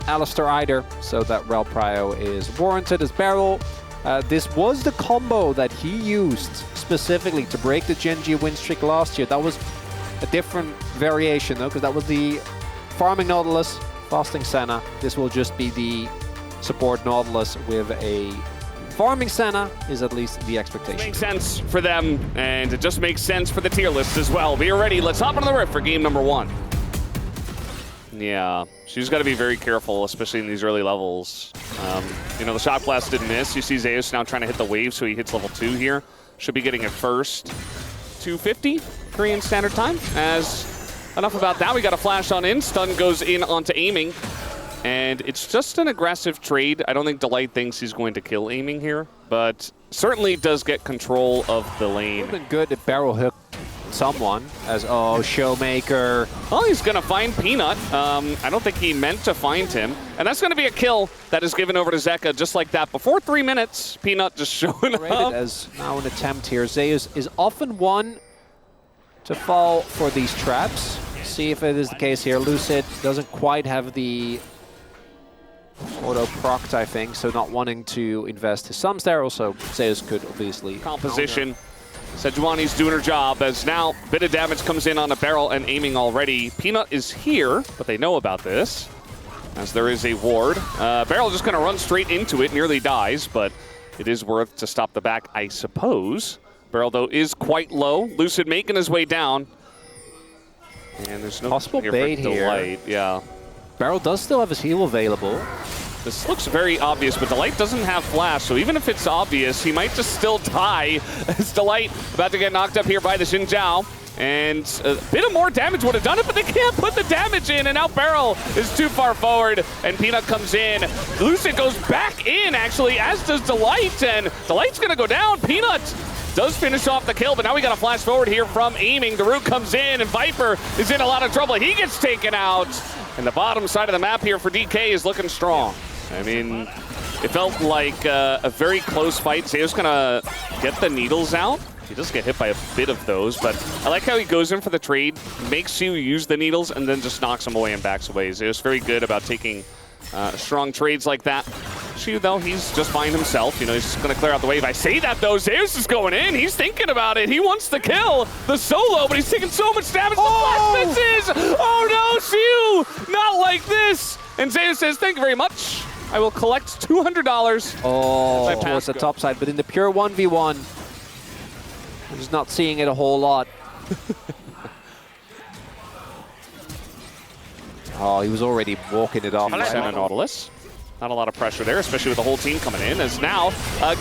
Alistair either, so that Rel Prio is warranted as Beryl. This was the combo that he used specifically to break the Genji win streak last year. That was a different variation though, because that was the farming Nautilus, fasting Senna. This will just be the support Nautilus with a farming Senna is at least the expectation. Makes sense for them, and it just makes sense for the tier list as well. Be ready. Let's hop into the rift for game number 1. Yeah, she's got to be very careful, especially in these early levels. You know, the shot blast didn't miss. You see Zeus now trying to hit the wave, so he hits level 2 here. Should be getting it first. 250 Korean Standard Time. As enough about that, we got a flash on in. Stun goes in onto aiming. And it's just an aggressive trade. I don't think Delight thinks he's going to kill aiming here, but certainly does get control of the lane. It would have been good if Barrel hooked someone as, oh, Showmaker. Well, he's going to find Peanut. I don't think he meant to find him. And that's going to be a kill that is given over to Zeka just like that. Before 3 minutes, Peanut just showing up. As now an attempt here. Zeus is often one to fall for these traps. See if it is the case here. Lucid doesn't quite have the auto-procced, I think, so not wanting to invest his sums there. Also, Zeus could obviously composition. Sejuani's doing her job as now a bit of damage comes in on a Barrel and aiming already. Peanut is here, but they know about this as there is a ward. Barrel just going to run straight into it, nearly dies, but it is worth to stop the back, I suppose. Barrel, though, is quite low. Lucid making his way down. And there's no possible bait here. Delight. Yeah. Barrel does still have his heal available. This looks very obvious, but Delight doesn't have flash, so even if it's obvious, he might just still die. As Delight about to get knocked up here by the Xin Zhao. And a bit of more damage would have done it, but they can't put the damage in, and now Barrel is too far forward, and Peanut comes in. Lucid goes back in, actually, as does Delight, and Delight's gonna go down. Peanut does finish off the kill, but now we got a flash forward here from aiming. The Root comes in, and Viper is in a lot of trouble. He gets taken out. And the bottom side of the map here for DK is looking strong. I mean, it felt like a very close fight. Zeus gonna get the needles out. He does get hit by a bit of those, but I like how he goes in for the trade, makes you use the needles, and then just knocks him away and backs away. Zeus very good about taking strong trades like that. Shu, though, he's just fine himself. You know, he's just going to clear out the wave. I say that, though. Zeus is going in. He's thinking about it. He wants to kill the solo, but he's taking so much damage. Oh! The flash misses! Oh, no, Shu! Not like this! And Zeus says, thank you very much. I will collect $200. Oh, towards the top side, but in the pure 1v1, I'm just not seeing it a whole lot. Oh, he was already walking it off. Nautilus. Not a lot of pressure there, especially with the whole team coming in. As now,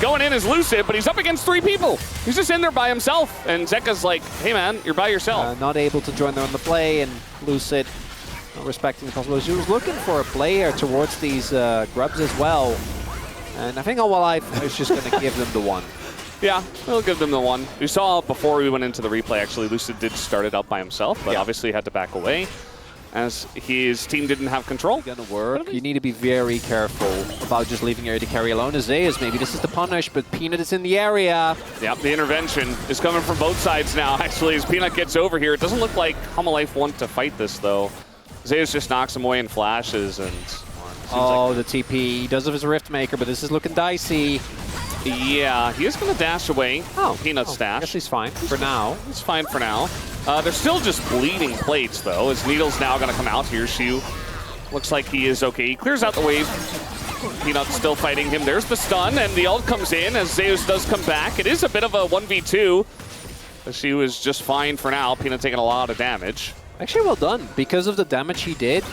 going in is Lucid, but he's up against 3 people. He's just in there by himself. And Zeka's like, hey man, you're by yourself. Not able to join them on the play, and Lucid not respecting the possibility. He was looking for a player towards these grubs as well. And I think Life is just going to give them the one. Yeah, we'll give them the one. We saw before we went into the replay, actually, Lucid did start it up by himself, but obviously had to back away as his team didn't have control. Gonna work. You need to be very careful about just leaving your AD carry alone. As Zeus, maybe this is the punish, but Peanut is in the area. Yep, the intervention is coming from both sides now, actually, as Peanut gets over here. It doesn't look like Life want to fight this, though. Zeus just knocks him away and flashes, and... Oh, the TP. He does have his Rift Maker, but this is looking dicey. Yeah, he is going to dash away. Oh, Peanut's dash. I guess he's fine for now. He's fine for now. They're still just bleeding plates, though, as Needle's now going to come out here. Shu looks like he is okay. He clears out the wave. Peanut's still fighting him. There's the stun, and the ult comes in as Zeus does come back. It is a bit of a 1v2. Shu is just fine for now. Peanut taking a lot of damage. Actually, well done. Because of the damage he did,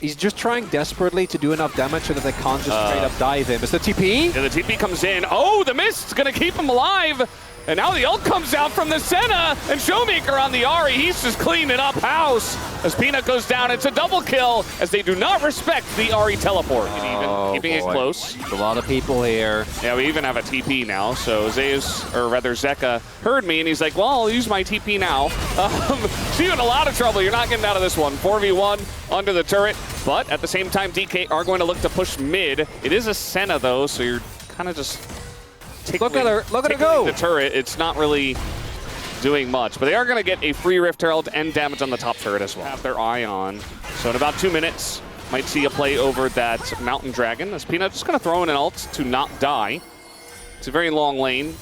he's just trying desperately to do enough damage so that they can't just straight up dive him. Is the TP? Yeah, the TP comes in. Oh, the mist's going to keep him alive. And now the ult comes out from the Senna, and Showmaker on the Ahri. He's just cleaning up house. As Peanut goes down, it's a double kill, as they do not respect the Ahri teleport. And even keeping it close. A lot of people here. Yeah, we even have a TP now. So Zeus, or rather Zeka, heard me, and he's like, well, I'll use my TP now. So you're in a lot of trouble. You're not getting out of this one. 4v1 under the turret. But at the same time, DK are going to look to push mid. It is a Senna, though, so you're kind of just... Look at her go! The turret, it's not really doing much, but they are going to get a free Rift Herald and damage on the top turret as well. Have their eye on. So in about 2 minutes, Might see a play over that Mountain Dragon, as Peanut just going to throw in an ult to not die. It's a very long lane.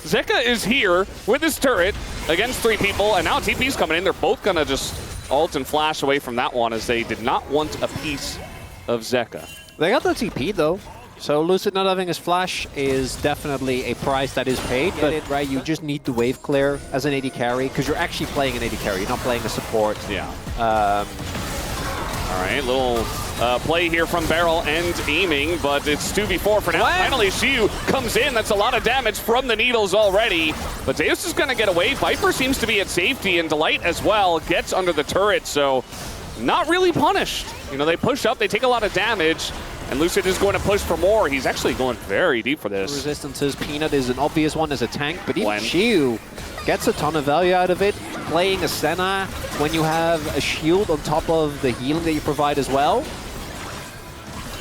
Zeka is here with his turret against 3 people, and now TP's coming in. They're both going to just ult and flash away from that one, as they did not want a piece of Zeka. They got the TP, though. So Lucid not having his flash is definitely a price that is paid. But right, you just need the wave clear as an AD carry, because you're actually playing an AD carry. You're not playing a support. Yeah. All right, little play here from Barrel and aiming, but it's 2v4 for now. What? Finally, Shiu comes in. That's a lot of damage from the needles already. But Zeus is going to get away. Viper seems to be at safety, and Delight as well gets under the turret, so not really punished. You know, they push up, they take a lot of damage, and Lucid is going to push for more. He's actually going very deep for this. Resistances, Peanut is an obvious one as a tank, but even Gwen. Shiu gets a ton of value out of it. Playing a Senna when you have a shield on top of the healing that you provide as well.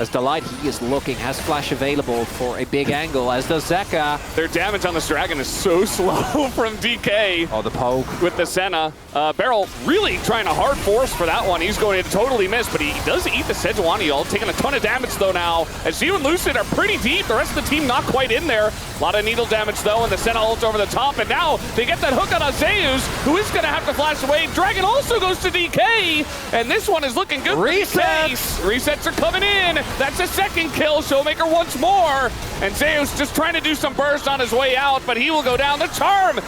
As Delight, he is looking, has flash available for a big angle, as does Zeka. Their damage on this dragon is so slow from DK. Oh, the poke. With the Senna. Barrel really trying to hard force for that one. He's going to totally miss, but he does eat the Sejuani ult, taking a ton of damage though now. As you and Lucid are pretty deep, the rest of the team not quite in there. A lot of needle damage though, and the Senna ult over the top, and now they get that hook on Azeus, who is going to have to flash away. Dragon also goes to DK, and this one is looking good. Resets! Resets are coming in. That's a second kill. Showmaker once more. And Zeus just trying to do some burst on his way out, but he will go down. The charm, the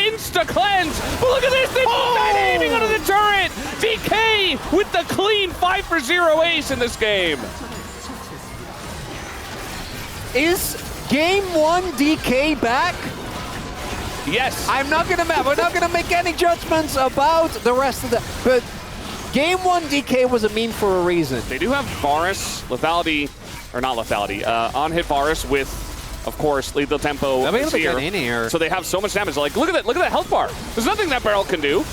insta-cleanse. But look at this. They both died aiming under the turret. DK with the clean 5-for-0 ace in this game. Is Game 1 DK back? Yes. We're not gonna make any judgments about the rest of the, but Game 1 DK was a meme for a reason. They do have Varus, lethality, or not lethality, on-hit Varus with, of course, lethal tempo. They'll be able to get in here. So they have so much damage. Like, look at that health bar. There's nothing that Barrel can do.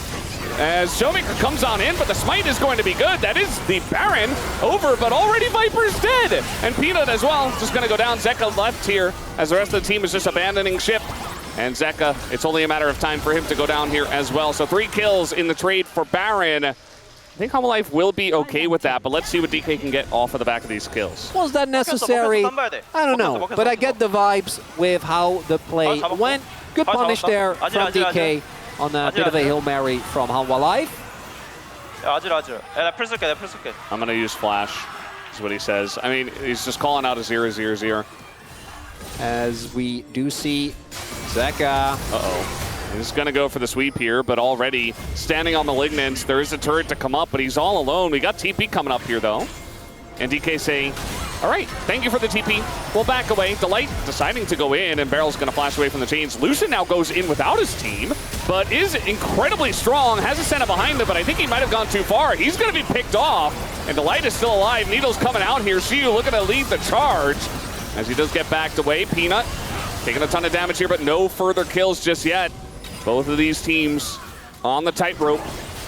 As Showmaker comes on in, but the smite is going to be good. That is the Baron over, but already Viper's dead. And Peanut as well, just going to go down. Zeka left here, as the rest of the team is just abandoning ship. And Zeka, it's only a matter of time for him to go down here as well. So 3 kills in the trade for Baron. I think Homolife will be okay with that, but let's see what DK can get off of the back of these kills. Was that necessary? I don't know, but I get the vibes with how the play went. Good punish there from DK on a bit of a Hail Mary from Homolife. I'm going to use Flash, is what he says. I mean, he's just calling out a 0-0-0. As we do see Zeka. Uh-oh. He's going to go for the sweep here, but already standing on Malignant. There is a turret to come up, but he's all alone. We got TP coming up here, though. And DK saying, all right, thank you for the TP. We'll back away. Delight deciding to go in, and Barrel's going to flash away from the chains. Lucid now goes in without his team, but is incredibly strong. Has a Senna behind him, but I think he might have gone too far. He's going to be picked off, and Delight is still alive. Needle's coming out here. Shiu looking to lead the charge as he does get backed away. Peanut taking a ton of damage here, but no further kills just yet. Both of these teams on the tightrope.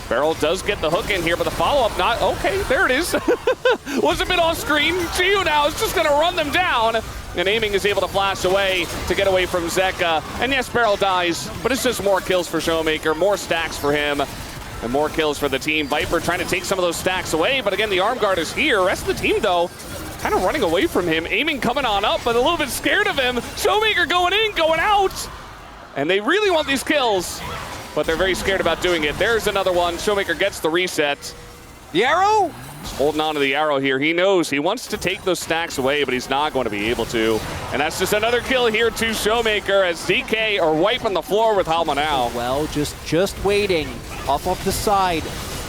Barrel does get the hook in here, but the follow-up not... Okay, there it is. Was a bit off screen. Shiu now is just going to run them down. And aiming is able to flash away to get away from Zeka. And yes, Barrel dies, but it's just more kills for Showmaker, more stacks for him, and more kills for the team. Viper trying to take some of those stacks away, but again, the arm guard is here. Rest of the team, though, kind of running away from him. Aiming coming on up, but a little bit scared of him. Showmaker going in, going out. And they really want these kills, but they're very scared about doing it. There's another one. Showmaker gets the reset. The arrow? Just holding on to the arrow here. He knows he wants to take those stacks away, but he's not going to be able to. And that's just another kill here to Showmaker as DK are wiping the floor with Halma now. Well, just waiting off of the side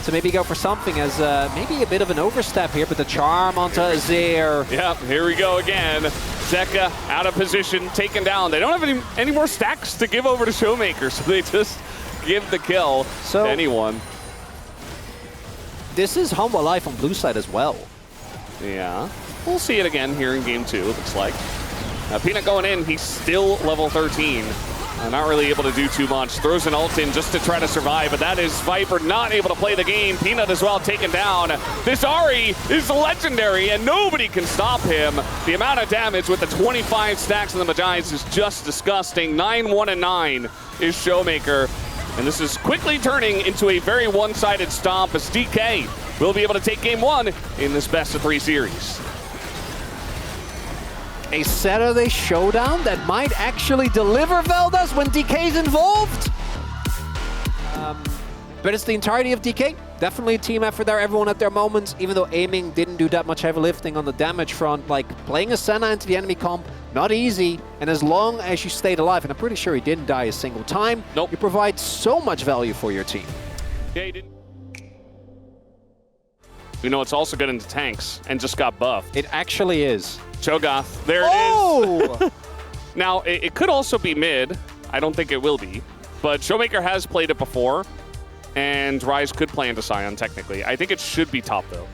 to maybe go for something as maybe a bit of an overstep here, but the charm onto Azir. Yep, here we go again. Zeka out of position, taken down. They don't have any more stacks to give over to Showmaker, so they just give the kill to anyone. This is Homolife on blue side as well. Yeah, we'll see it again here in game 2, it looks like. Peanut going in, he's still level 13. Not really able to do too much. Throws an ult in just to try to survive, but that is Viper not able to play the game. Peanut as well taken down. This Ahri is legendary, and nobody can stop him. The amount of damage with the 25 stacks on the Magi's is just disgusting. 9-1-9 is Showmaker. And this is quickly turning into a very one-sided stomp as DK will be able to take game 1 in this best-of-3 series. A Saturday showdown that might actually deliver Veldas when DK's involved. But it's the entirety of DK. Definitely a team effort there, everyone at their moments, even though aiming didn't do that much heavy lifting on the damage front. Like, playing a Senna into the enemy comp, not easy, and as long as you stayed alive, and I'm pretty sure he didn't die a single time, nope, you provide so much value for your team. Yeah, he didn't. You know, it's also good into tanks, and just got buffed. It actually is. Cho'Gath, there it is. Now, it could also be mid. I don't think it will be, but Showmaker has played it before. And Rise could play into Sion, technically. I think it should be top, though.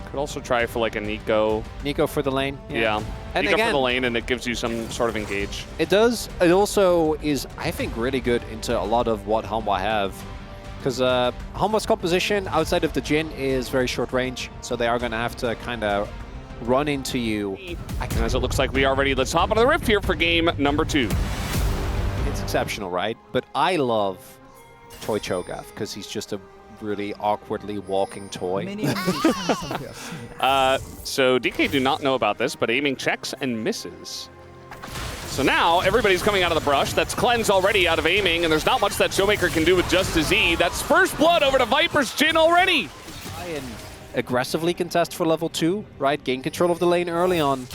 Could also try for, like, a Nico. Nico for the lane? Yeah. And Nico again, for the lane, and it gives you some sort of engage. It does. It also is, I think, really good into a lot of what Hanwha have. Because Hanwha's composition outside of the Jhin is very short range, so they are going to have to kind of run into you. And as it looks like we are ready, let's hop on the Rift here for game number 2. It's exceptional, right? But I love Toy Cho'Gath because he's just a really awkwardly walking toy. So DK do not know about this, but aiming checks and misses. So now everybody's coming out of the brush. That's Cleanse already out of aiming, and there's not much that Showmaker can do with just a Z. That's first blood over to Viper's Jhin already. Try and aggressively contest for level 2, right? Gain control of the lane early on.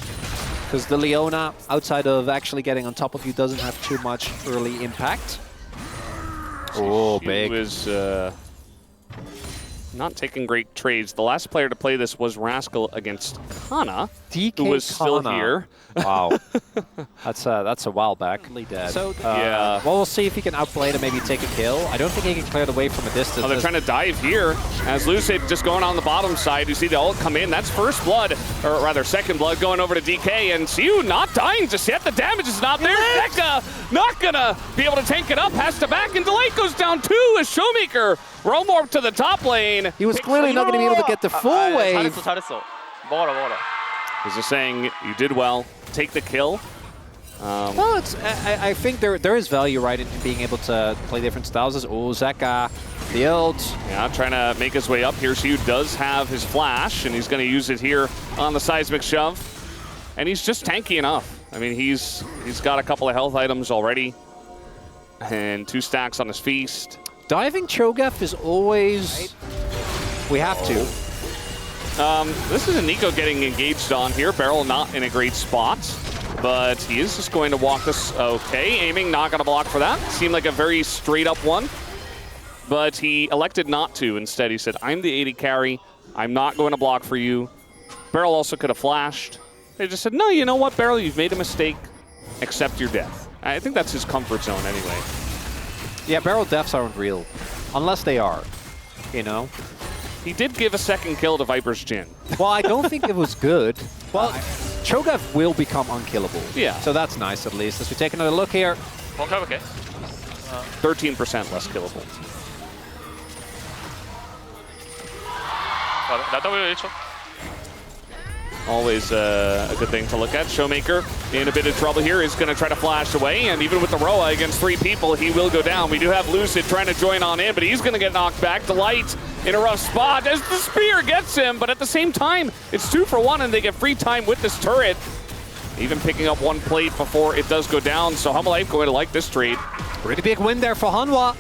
Because the Leona, outside of actually getting on top of you, doesn't have too much early impact. Oh, big. He was not taking great trades. The last player to play this was Rascal against Kana, who was still here. Wow. That's a while back. Dead. So, yeah. Well, we'll see if he can outplay to maybe take a kill. I don't think he can clear the way from a distance. Oh, they're trying to dive here. As Lucid just going on the bottom side. You see the ult come in. That's first blood, or rather second blood, going over to DK. And Siu not dying just yet. The damage is not there. Zeka not going to be able to tank it up. Has to back, and Delight goes down too as Showmaker roam up to the top lane. He was clearly not going to be able to get the full wave. He's just saying, you did well. Take the kill. Well, it's, I think there is value, right, in being able to play different styles. As Zeka, the ult. Yeah, trying to make his way up here. Siu does have his flash, and he's going to use it here on the seismic shove. And he's just tanky enough. I mean, he's got a couple of health items already. And 2 stacks on his feast. Diving Cho'Gath is always... We have to. This is a Nico getting engaged on here. Beryl not in a great spot, but he is just going to walk this. Okay, aiming, not going to block for that. Seemed like a very straight up one, but he elected not to. Instead, he said, I'm the 80 carry. I'm not going to block for you. Beryl also could have flashed. They just said, no, you know what, Beryl, you've made a mistake. Accept your death. I think that's his comfort zone anyway. Yeah, Beryl deaths aren't real, unless they are, you know? He did give a second kill to Viper's Jhin. Well, I don't think it was good. Well, Cho'Gath will become unkillable. Yeah. So that's nice, at least. As we take another look here. Okay. 13% less killable. Always a good thing to look at. Showmaker in a bit of trouble here is going to try to flash away, and even with the Roa against 3 people, he will go down. We do have Lucid trying to join on in, but he's going to get knocked back. Delight in a rough spot as the spear gets him, but at the same time, it's 2 for 1, and they get free time with this turret. Even picking up 1 plate before it does go down, so Humble going to like this trade. Pretty big win there for Hanwha.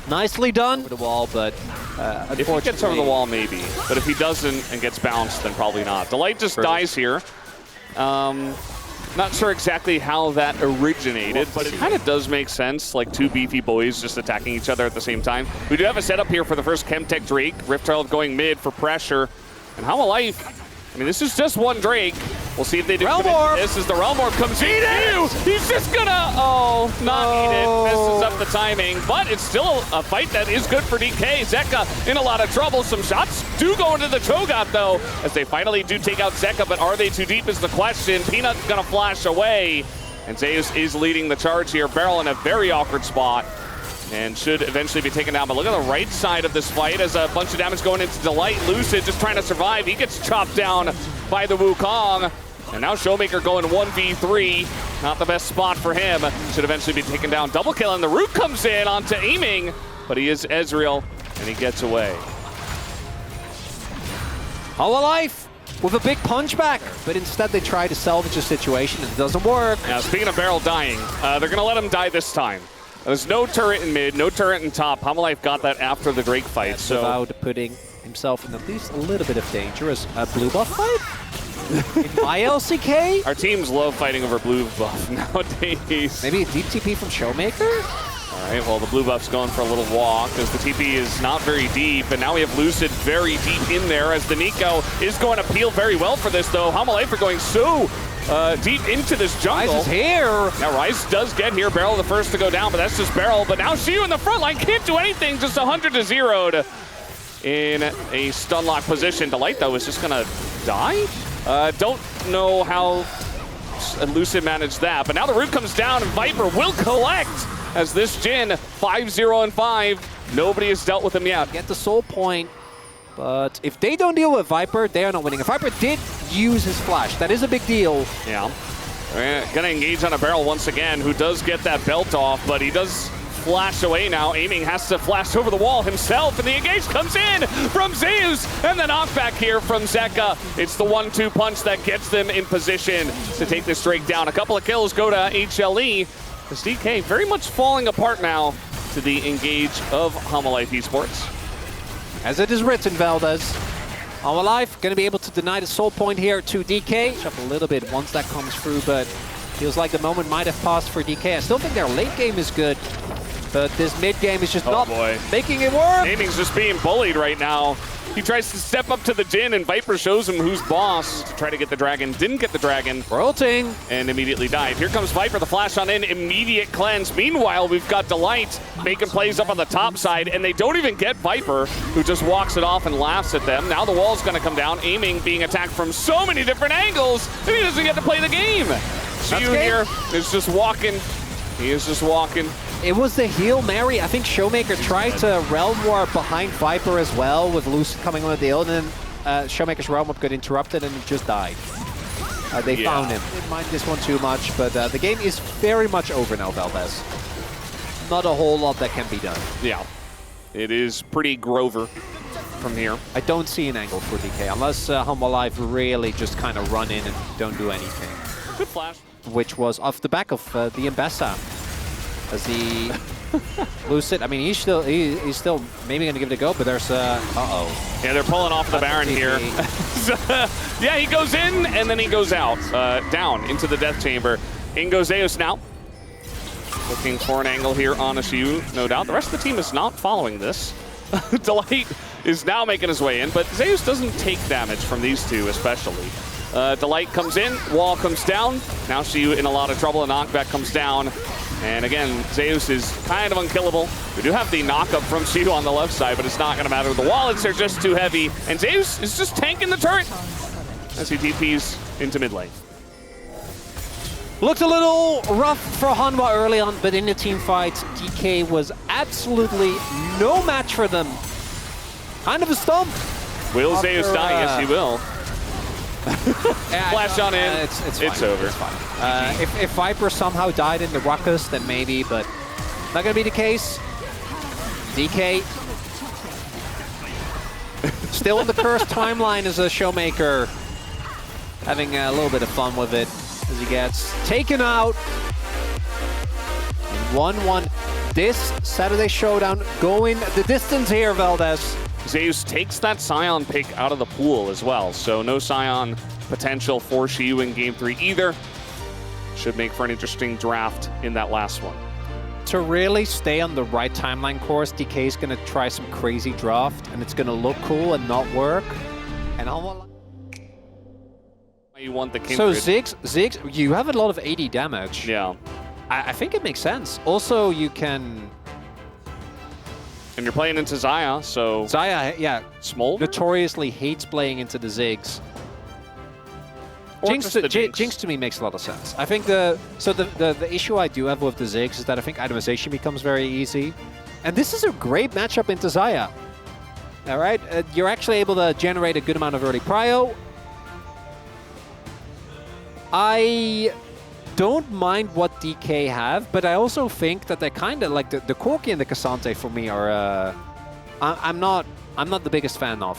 Nicely done. Over the wall, but if he gets over the wall, maybe. But if he doesn't and gets bounced, then probably not. Delight just dies here. Not sure exactly how that originated, but it kind of does make sense, like 2 beefy boys just attacking each other at the same time. We do have a setup here for the first Chemtech Drake. Riftchild going mid for pressure. And How Life, I mean, this is just 1 Drake. We'll see if they do. This is the Realm Orb comes in. He's just gonna, not eat it. Messes up the timing, but it's still a fight that is good for DK. Zeka in a lot of trouble. Some shots do go into the Cho'Gath though, as they finally do take out Zeka, but are they too deep is the question. Peanut's gonna flash away, and Zeus is leading the charge here. Beryl in a very awkward spot, and should eventually be taken down. But look at the right side of this fight as a bunch of damage going into Delight. Lucid just trying to survive. He gets chopped down by the Wukong. And now Showmaker going 1v3. Not the best spot for him. Should eventually be taken down. Double kill, and the Root comes in onto aiming, but he is Ezreal, and he gets away. Hololive with a big punchback, but instead they try to salvage the situation and it doesn't work. Now, speaking of Barrel dying, they're going to let him die this time. There's no turret in mid, no turret in top. Hololive got that after the Drake fight. That's so without putting himself in at least a little bit of danger as a blue buff fight. In my LCK? Our teams love fighting over blue buff nowadays. Maybe a deep TP from Showmaker? All right, well, the blue buff's going for a little walk as the TP is not very deep, and now we have Lucid very deep in there as the Nico is going to peel very well for this, though. Hololive are going so deep into this jungle. Ryze is here. Now, Ryze does get here. Barrel the first to go down, but that's just Barrel. But now Shiu in the front line can't do anything, just 100-0'd in a stun lock position. Delight, though, is just going to die? Don't know how Lucid managed that, but now the root comes down, and Viper will collect as this Jhin, 5-0-5. Nobody has dealt with him yet. Get the soul point, but if they don't deal with Viper, they are not winning. If Viper did use his flash, that is a big deal. Yeah. Gonna engage on a Barrel once again, who does get that belt off, but he does flash away now. Aiming has to flash over the wall himself, and the engage comes in from Zeus, and the knockback here from Zeka. It's the 1-2 punch that gets them in position to take this Drake down. A couple of kills go to HLE. This DK very much falling apart now to the engage of Hololive Esports. As it is written, Valdez. Hololive going to be able to deny the soul point here to DK. Up a little bit once that comes through, but feels like the moment might have passed for DK. I still think their late game is good, but this mid game is just not making it work. Aiming's just being bullied right now. He tries to step up to the Jhin, and Viper shows him who's boss to try to get the dragon. Didn't get the dragon. Royalting. And immediately died. Here comes Viper, the flash on in, immediate cleanse. Meanwhile, we've got Delight making plays up on the top side, and they don't even get Viper, who just walks it off and laughs at them. Now the wall's going to come down. Aiming being attacked from so many different angles, and he doesn't get to play the game. Shiu here is just walking. He is just walking. It was the Hail Mary. I think Showmaker tried to Realm Warp behind Viper as well, with Lucid coming on the deal, and then Showmaker's Realm Warp got interrupted and it just died. They found him. Didn't mind this one too much, but the game is very much over now, Valdez. Not a whole lot that can be done. Yeah, it is pretty Grover from here. I don't see an angle for DK, unless Hololive really just kind of run in and don't do anything. Good flash. Which was off the back of the Mbessa. As the Lucid, I mean, he's still maybe going to give it a go, but there's uh-oh. Yeah, they're pulling off the Baron here. Yeah, he goes in, and then he goes out, down into the Death Chamber. In goes Zeus now. Looking for an angle here on a Shiu, no doubt. The rest of the team is not following this. Delight is now making his way in, but Zeus doesn't take damage from these two, especially. Delight comes in, wall comes down. Now Shiu in a lot of trouble, a knockback comes down. And again, Zeus is kind of unkillable. We do have the knockup from Shiu on the left side, but it's not going to matter. The wallets are just too heavy, and Zeus is just tanking the turret as he TPs into mid lane. Looked a little rough for Hanwha early on, but in the team fight, DK was absolutely no match for them. Kind of a stump. Will Zeus die? Yes, he will. Flash on in. It's over. It's fine. If Viper somehow died in the ruckus, then maybe, but not going to be the case. DK still in the cursed timeline as a Showmaker, having a little bit of fun with it as he gets taken out. 1-1. This Saturday Showdown going the distance here, Valdez. Zeus takes that Scion pick out of the pool as well, so no Scion potential for Shiu in Game 3 either. Should make for an interesting draft in that last one. To really stay on the right timeline course, DK is going to try some crazy draft, and it's going to look cool and not work. And you want the Kindred. So Ziggs, you have a lot of AD damage. Yeah. I think it makes sense. Also, you can... And you're playing into Xayah, so... Xayah, yeah, Smolder? Notoriously hates playing into the Ziggs. Jinx to me makes a lot of sense. I think the issue I do have with the Ziggs is that I think itemization becomes very easy. And this is a great matchup into Xayah. All right, you're actually able to generate a good amount of early prio. I don't mind what DK have, but I also think that they kind of like the Corki and the Cassante for me are I'm not the biggest fan of.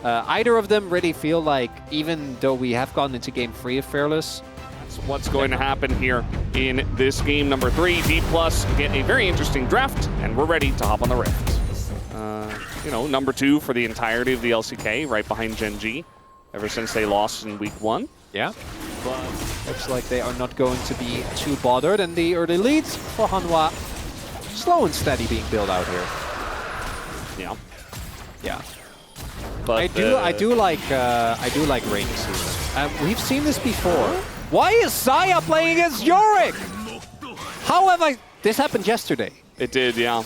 Either of them really feel like, even though we have gone into game 3 of Fearless, that's what's going to happen here in this game number 3. D+ get a very interesting draft, and we're ready to hop on the Rift. You know, number 2 for the entirety of the LCK, right behind Gen G, ever since they lost in week 1. Yeah. But looks like they are not going to be too bothered, and the early leads for Hanwha slow and steady being built out here. Yeah. Yeah. But I do like rainy season. We've seen this before. Why is Saya playing against Yorick? However, this happened yesterday. It did, yeah.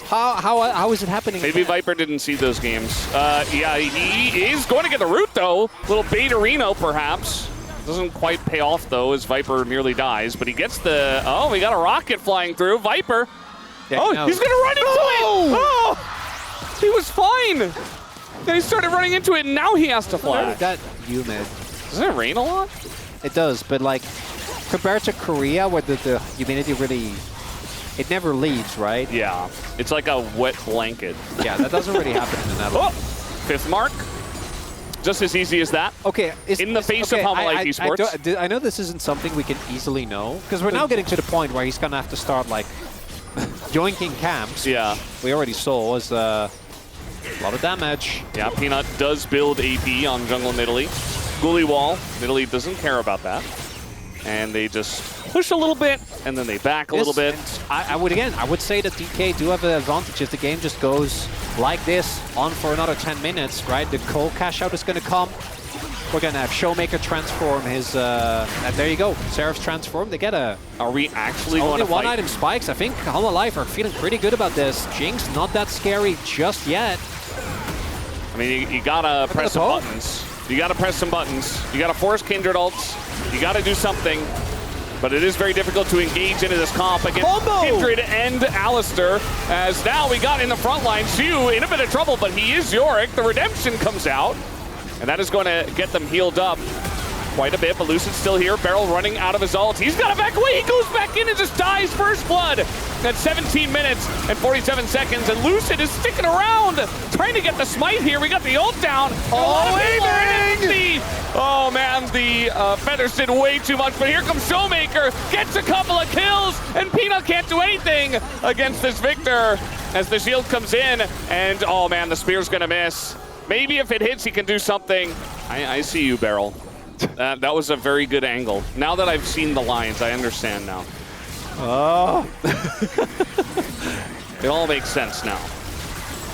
How is it happening? Maybe again? Viper didn't see those games. Yeah, he is going to get the root, though. Little beta Reno, perhaps. Doesn't quite pay off, though, as Viper nearly dies. But he gets the... Oh, we got a rocket flying through. Viper. Yeah, oh, he's going to run into it! Oh! He was fine! Then he started running into it, and now he has to fly. That humid. Doesn't it rain a lot? It does, but like, compared to Korea, where the humidity really... It never leaves, right? Yeah. It's like a wet blanket. Yeah, that doesn't really happen in the Netherlands. Oh! 5th mark. Just as easy as that. Okay. In the face of Hanwha Life Esports. I know this isn't something we can easily know, because we're now getting to the point where he's going to have to start, like, joinking camps. Yeah. We already saw was a lot of damage. Yeah, Peanut does build AP on jungle Nidalee. Ghoulie wall. Nidalee doesn't care about that. And they just push a little bit, and then they back a little bit. I would say that DK do have an advantage if the game just goes like this on for another 10 minutes, right? The Cole cash out is going to come. We're going to have Showmaker transform his, and there you go, Seraph's transform. They get a... Are we actually going to fight? Only one item spikes. I think Hanwha Life are feeling pretty good about this. Jinx, not that scary just yet. I mean, you gotta press some buttons. You gotta press some buttons. You gotta force Kindred ults. You gotta do something. But it is very difficult to engage into this comp against Kindred and Alistair. As now we got in the front line, Xu in a bit of trouble, but he is Yorick. The redemption comes out. And that is going to get them healed up quite a bit, but Lucid's still here. Beryl running out of his ult. He's got to back away. He goes back in and just dies first blood at 17 minutes and 47 seconds. And Lucid is sticking around, trying to get the smite here. We got the ult down. Oh, man, the feathers did way too much. But here comes Showmaker, gets a couple of kills, and Peanut can't do anything against this Victor as the shield comes in. And, oh, man, the spear's going to miss. Maybe if it hits, he can do something. I see you, Beryl. That was a very good angle. Now that I've seen the lines, I understand now. Oh. It all makes sense now.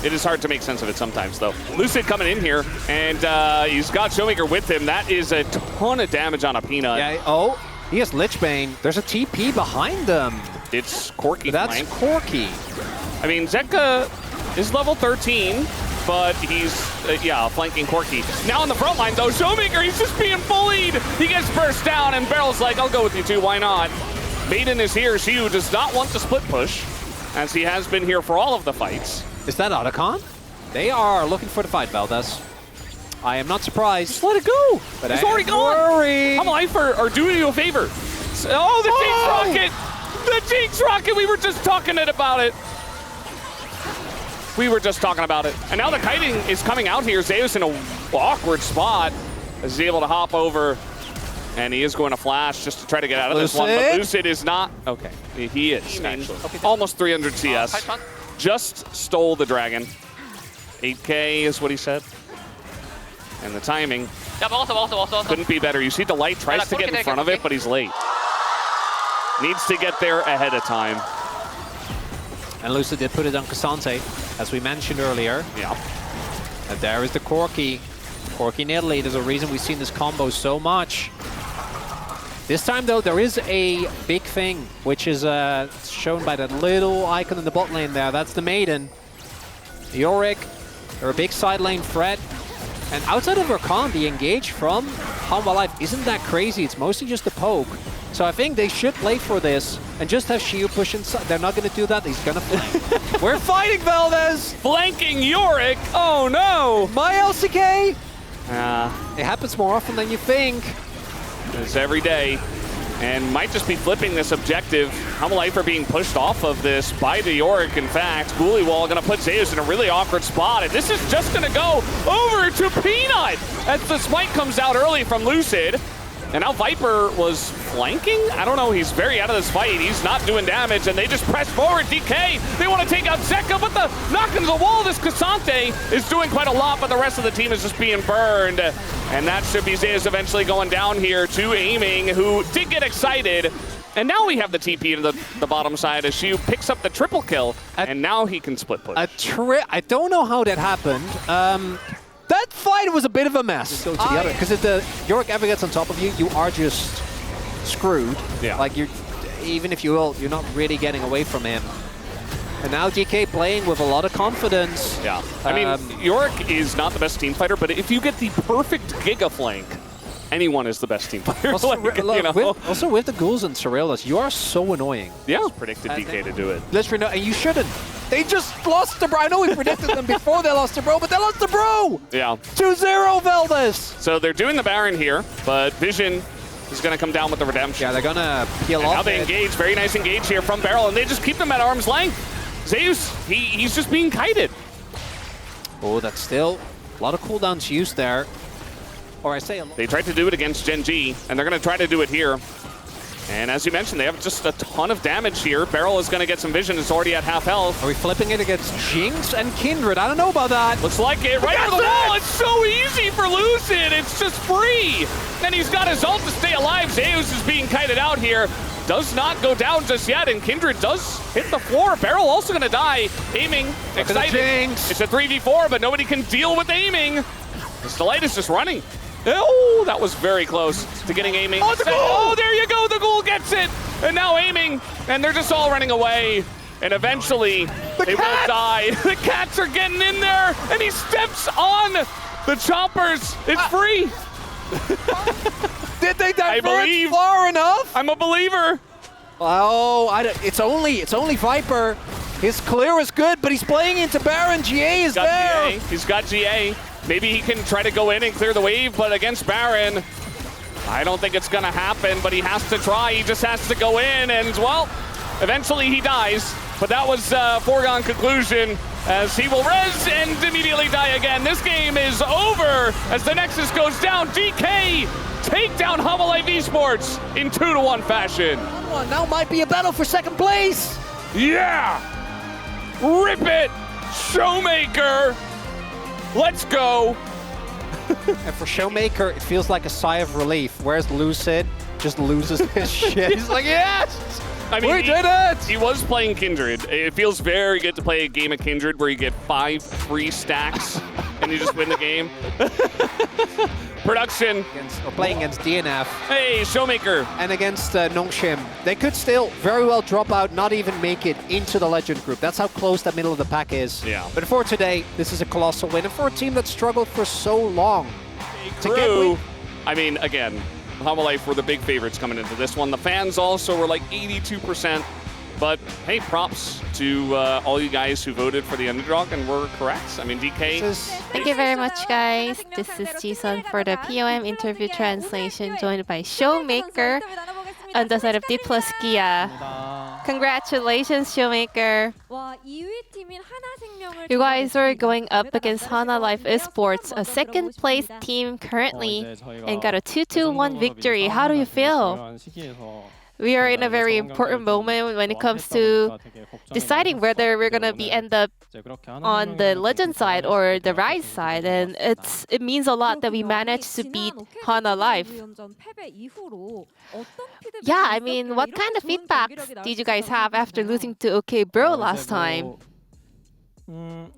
It is hard to make sense of it sometimes, though. Lucid coming in here, and he's got Showmaker with him. That is a ton of damage on a Peanut. Yeah, he has Lichbane. There's a TP behind them. It's Corki. That's Corki. I mean, Zeka is level 13. But he's, flanking Corki. Now on the front line, though, Showmaker, he's just being bullied. He gets burst down, and Beryl's like, I'll go with you too, why not? Maiden is here. Xiu does not want to split push, as he has been here for all of the fights. Is that Otacon? They are looking for the fight, Valdez. I am not surprised. Just let it go. But it's already gone. Hanwha Life are doing you a favor. Oh, the Jinx Rocket! The Jinx Rocket! We were just talking about it. We were just talking about it. And now the kiting is coming out here. Zeus in an awkward spot as he's able to hop over. And he is going to flash just to try to get out of this one. But Lucid is not. Okay, he is, actually. Okay. Almost 300 CS. Just stole the dragon. 8K is what he said. And the timing couldn't be better. You see the light tries to get in front of it, but he's late. Needs to get there ahead of time. And Lucid did put it on Cassante, as we mentioned earlier. Yeah. And there is the Corki. Corki Nidalee. There's a reason we've seen this combo so much. This time, though, there is a big thing, which is shown by that little icon in the bot lane there. That's the Maiden. Yorick, they're a big side lane threat. And outside of Rakan, the engage from Hanwha Life isn't that crazy. It's mostly just a poke. So I think they should play for this and just have Xiu push inside. They're not going to do that. He's going to flank. We're fighting, Valdez! Flanking Yorick! Oh, no! My LCK! It happens more often than you think. It's every day. and might just be flipping this objective. Humble Life are being pushed off of this by the Yorick. In fact, Goolywall going to put Zeus in a really awkward spot, and this is just going to go over to Peanut as the smite comes out early from Lucid. And now Viper was flanking? I don't know, he's very out of this fight. He's not doing damage, and they just press forward. DK, they want to take out Zeka, but the knock into the wall, this Cassante is doing quite a lot, but the rest of the team is just being burned. And that should be Zeus eventually going down here to Aiming, who did get excited. And now we have the TP to the bottom side as Shiu picks up the triple kill, and now he can split push. I don't know how that happened. That fight was a bit of a mess. Because if the Yorick ever gets on top of you, you are just screwed. Yeah. Like even if you will, you're not really getting away from him. And now DK playing with a lot of confidence. Yeah. I mean, Yorick is not the best team fighter, but if you get the perfect Giga flank, anyone is the best team fighter. Also, Like, with the ghouls and Surrealists, you are so annoying. Yeah. Just predicted DK to do it. Literally, no, and you shouldn't. They just lost the bro. I know we predicted them before they lost the bro, but they lost the bro! Yeah. 2-0 Veldes! So they're doing the Baron here, but Vision is going to come down with the redemption. Yeah, they're going to peel off. Now they engage. Very nice engage here from Beryl, and they just keep them at arm's length. Zeus, he's just being kited. Oh, that's still a lot of cooldowns used there. Or I say a lot. They tried to do it against Gen G, and they're going to try to do it here. And as you mentioned, they have just a ton of damage here. Beryl is going to get some vision. It's already at half health. Are we flipping it against Jinx and Kindred? I don't know about that. Looks like it. Right over the wall. It's so easy for Lucid. It's just free. And he's got his ult to stay alive. Zeus is being kited out here. Does not go down just yet, and Kindred does hit the floor. Beryl also going to die. Aiming, excited. It's a 3v4, but nobody can deal with Aiming. This Delight is just running. Oh, that was very close to getting Aiming. Oh, the goal! Oh, there you go. The goal gets it. And now Aiming, and they're just all running away. And eventually, they will die. The cats are getting in there, and he steps on the choppers. It's free. Did they divert far enough? I'm a believer. Oh, it's only Viper. His clear is good, but he's playing into Baron. GA is there. GA. He's got GA. Maybe he can try to go in and clear the wave, but against Baron, I don't think it's going to happen, but he has to try. He just has to go in, and, well, eventually he dies. But that was a foregone conclusion, as he will res and immediately die again. This game is over as the Nexus goes down. DK take down Humble Life Esports in 2-1 fashion. Now might be a battle for second place. Yeah! Rip it, Showmaker! Let's go! And for Showmaker, it feels like a sigh of relief, whereas Lucid just loses his shit. He's like, yes! I mean, we did it! He was playing Kindred. It feels very good to play a game of Kindred where you get 5 free stacks and you just win the game. Production. Or playing against DNF. Hey, Showmaker. And against Nongshim. They could still very well drop out, not even make it into the Legend group. That's how close that middle of the pack is. Yeah. But for today, this is a colossal win. And for a team that struggled for so long to get. I mean, again, Humble Life were the big favorites coming into this one. The fans also were like 82%. But hey, props to all you guys who voted for the underdog and were correct. I mean, DK. Thank you very much, guys. This is Jisun for the POM interview translation, joined by Showmaker on the side of D plus Gia. Congratulations, Showmaker. You guys are going up against Hana Life Esports, a second place team currently, and got a 2-1 victory. How do you feel? We are in a very important moment when it comes to deciding whether we're gonna end up on the Legend side or the Rise side, and it means a lot that we managed to beat Hana Life. Yeah, I mean, what kind of feedbacks did you guys have after losing to OK Bro last time? Well,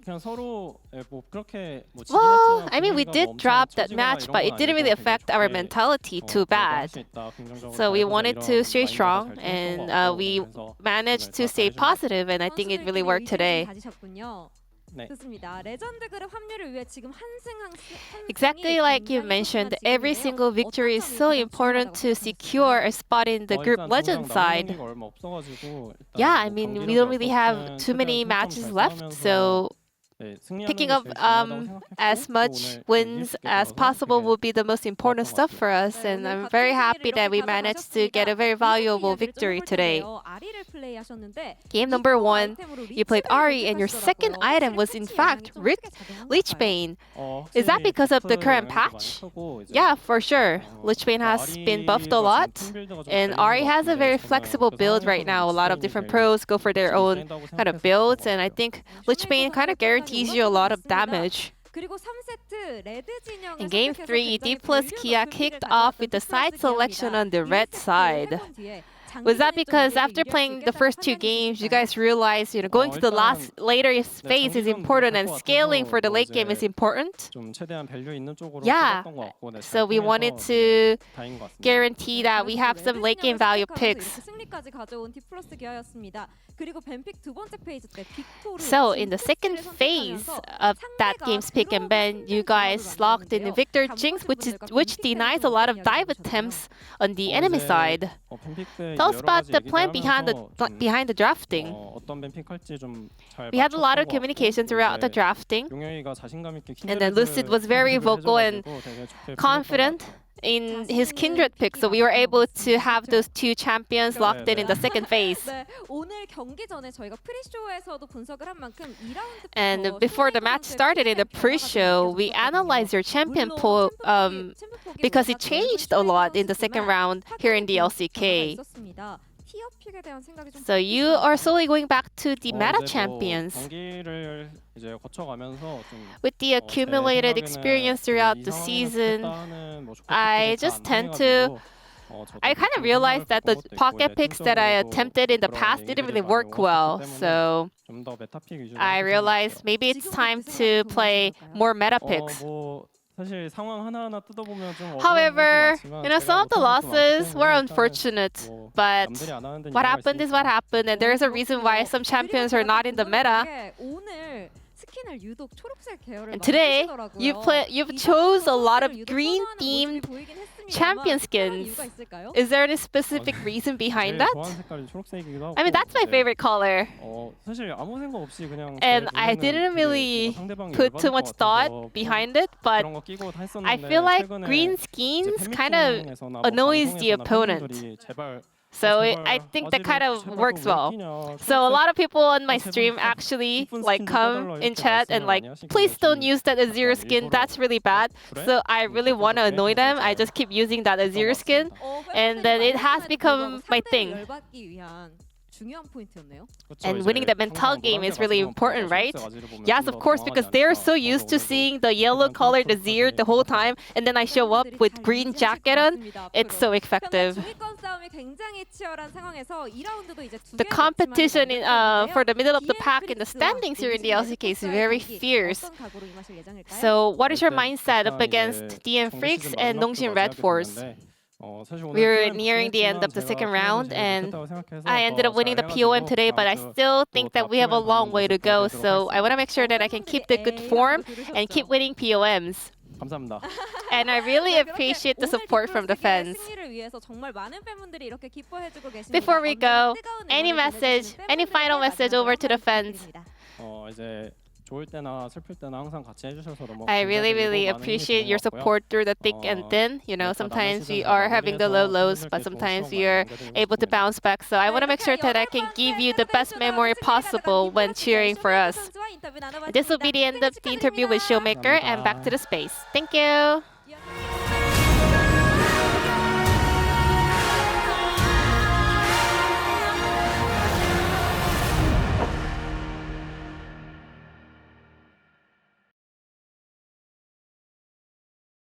I mean, we did drop that match, but it didn't really affect our mentality too bad. So we wanted to stay strong, and we managed to stay positive, and I think it really worked today. Exactly like you mentioned, every single victory is so important to secure a spot in the group Legend side. Yeah, I mean, we don't really have too many matches left, so picking up as much wins as possible will be the most important stuff for us. And I'm very happy that we managed to get a very valuable victory today. Game number 1, you played Ari, and your second item was in fact Lichbane. Is that because of the current patch? Yeah, for sure. Lichbane has been buffed a lot, and Ari has a very flexible build right now. A lot of different pros go for their own kind of builds, and I think Lichbane kind of guarantees you a lot of damage. In game 3, D plus Kia kicked off with the side selection on the red side. Was that because after playing the first 2 games, you guys realized, going to the later phase is important and scaling for the late game is important? Yeah. So we wanted to guarantee that we have some late game value picks. So in the second phase of that game's pick and ban, you guys locked in the Victor Jinx, which denies a lot of dive attempts on the enemy side. Tell us about the plan behind the drafting. We had a lot of communication throughout the drafting, and then Lucid was very vocal and confident in his Kindred pick, so we were able to have those 2 champions locked in the second phase. And before the match started in the pre-show, we analyzed your champion pool because it changed a lot in the second round here in the LCK. So you are slowly going back to the meta champions. With the accumulated experience throughout the season, I just tend to... I kind of realized that the pocket picks that I attempted in the past didn't really work well. So I realized maybe it's time to play more meta picks. However, some of the losses were unfortunate, but what happened is what happened, and there's a reason why some champions are not in the meta. And today, you've chose a lot of green-themed champion skins. Is there any specific reason behind that? I mean, that's my favorite color. And I didn't really put too much thought behind it, but I feel like green skins kind of annoys the opponent. So I think that kind of works well. So a lot of people on my stream actually come in chat and please don't use that Azir skin. That's really bad. So I really want to annoy them. I just keep using that Azir skin, and then it has become my thing. And winning the mental game is really important, right? Yes, of course, because they're so used to seeing the yellow colored Azir the whole time, and then I show up with green jacket on. It's so effective. The competition for the middle of the pack in the standings here in the LCK is very fierce. So what is your mindset up against DM Freaks and Nongsin Red Force? We're nearing the end of the second round, and I ended up winning the POM today, but I still think that we have a long way to go. So I want to make sure that I can keep the good form and keep winning POMs. And I really appreciate the support from the fans. Before we go, any final message over to the fans? I really appreciate your support through the thick and thin. Sometimes we are having the lows, but sometimes we are able to bounce back. So I want to make sure that I can give you the best memory possible when cheering for us. This will be the end of the interview with Showmaker, and back to the space. Thank you.